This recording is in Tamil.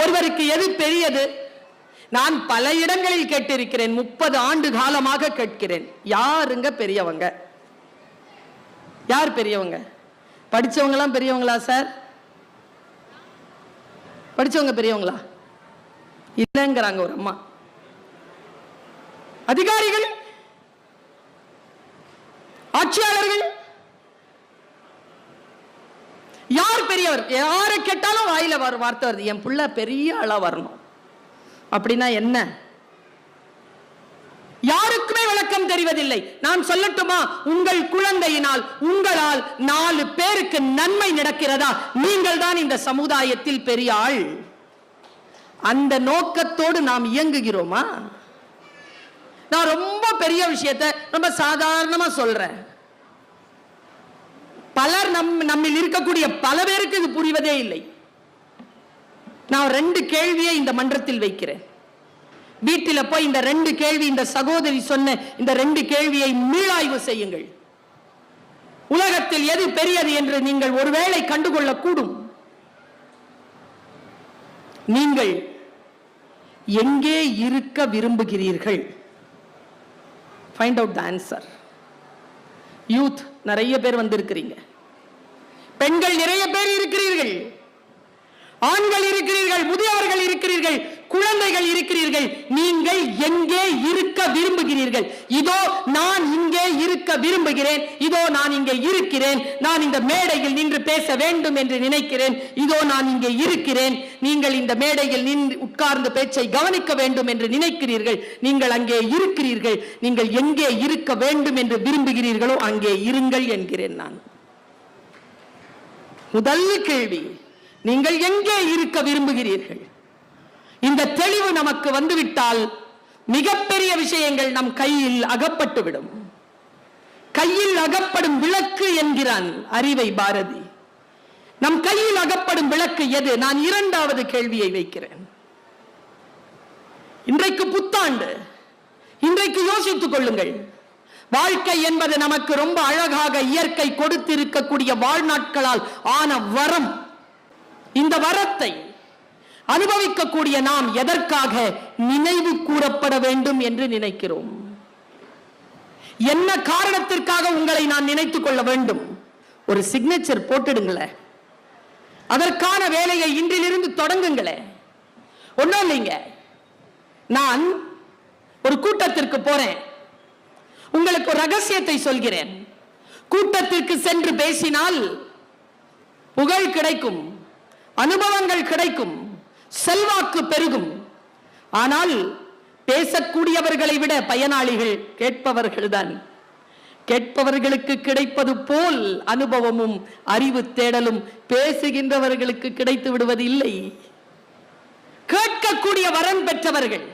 ஒருவருக்கு எது பெரியது? நான் பல இடங்களில் கேட்டிருக்கிறேன், 30 ஆண்டு காலமாக கேட்கிறேன். யாருங்க பெரியவங்க? யார் பெரியவங்க? படிச்சவங்க எல்லாம் பெரியவங்களா சார்? படிச்சவங்க பெரியவங்களா? இல்லைங்கிறாங்க ஒரு அம்மா. அதிகாரிகள், ஆட்சியாளர்கள், யார் பெரியவர்? யாரை கேட்டாலும் வாயில வார்த்தை வருது, என் புள்ள பெரிய ஆளா வரணும். அப்படின்னா என்ன? யாருக்குமே விளக்கம் தெரிவதில்லை. நான் சொல்லட்டுமா? உங்கள் குழந்தையினால் உங்களால் 4 பேருக்கு நன்மை நடக்கிறதா? நீங்கள் தான் இந்த சமுதாயத்தில் பெரிய ஆள். அந்த நோக்கத்தோடு நாம் இயங்குகிறோமா? நான் ரொம்ப பெரிய விஷயத்தை ரொம்ப சாதாரணமா சொல்றேன். பலர் நம்மில் இருக்கக்கூடிய பல பேருக்கு இது புரிவதே இல்லை. நான் 2 கேள்வியை இந்த மன்றத்தில் வைக்கிறேன். வீட்டில் போய் இந்த 2 கேள்வி, இந்த சகோதரி சொன்ன இந்த 2 கேள்வியை மீளாய்வு செய்யுங்கள். உலகத்தில் எது பெரியது என்று நீங்கள் ஒருவேளை கண்டுகொள்ளக்கூடும். நீங்கள் எங்கே இருக்க விரும்புகிறீர்கள்? Find out the answer. Youth நிறைய பேர் வந்திருக்கிறீங்க, பெண்கள் நிறைய பேர் இருக்கிறீர்கள், ஆண்கள் இருக்கிறீர்கள், முதியவர்கள் இருக்கிறீர்கள், குழந்தைகள் இருக்கிறீர்கள். நீங்கள் எங்கே இருக்க விரும்புகிறீர்கள்? இதோ நான் இங்கே இருக்க விரும்புகிறேன், இதோ நான் இங்கே இருக்கிறேன், நான் இந்த மேடையில் நின்று பேச வேண்டும் என்று நினைக்கிறேன், இதோ நான் இங்கே இருக்கிறேன். நீங்கள் இந்த மேடையில் நின்று உட்கார்ந்து பேச்சை கவனிக்க வேண்டும் என்று நினைக்கிறீர்கள், நீங்கள் அங்கே இருக்கிறீர்கள். நீங்கள் எங்கே இருக்க வேண்டும் என்று விரும்புகிறீர்களோ அங்கே இருங்கள் என்கிறேன் நான். முதல் கேள்வி, நீங்கள் எங்கே இருக்க விரும்புகிறீர்கள்? இந்த தெளிவு நமக்கு வந்துவிட்டால் மிகப்பெரிய விஷயங்கள் நம் கையில் அகப்பட்டுவிடும். கையில் அகப்படும் விளக்கு என்கிறான் அறிவை பாரதி. நம் கையில் அகப்படும் விளக்கு எது? நான் 2வது கேள்வியை வைக்கிறேன். இன்றைக்கு புத்தாண்டு, இன்றைக்கு யோசித்துக் கொள்ளுங்கள். வாழ்க்கை என்பது நமக்கு ரொம்ப அழகாக இயற்கை கொடுத்திருக்கக்கூடிய வாழ்நாட்களால் ஆன வரம். இந்த வரத்தை அனுபவிக்கக்கூடிய நாம் எதற்காக நினைவு கூறப்பட வேண்டும் என்று நினைக்கிறோம்? என்ன காரணத்திற்காக உங்களை நான் நினைத்துக் கொள்ள வேண்டும்? ஒரு சிக்னேச்சர் போட்டுடுங்களேன். அதற்கான வேலையை இன்றிலிருந்து தொடங்குங்களேன். ஒண்ணும் இல்லைங்க, நான் ஒரு கூட்டத்திற்கு போறேன். உங்களுக்கு ஒரு ரகசியத்தை சொல்கிறேன். கூட்டத்திற்கு சென்று பேசினால் புகழ் கிடைக்கும், அனுபவங்கள் கிடைக்கும், செல்வாக்கு பெருகும். ஆனால் பேசக்கூடியவர்களை விட பயனாளிகள் கேட்பவர்கள் தான். கேட்பவர்களுக்கு கிடைப்பது போல் அனுபவமும் அறிவு தேடலும் பேசுகின்றவர்களுக்கு கிடைத்து விடுவது இல்லை. கேட்கக்கூடிய வரம் பெற்றவர்கள்,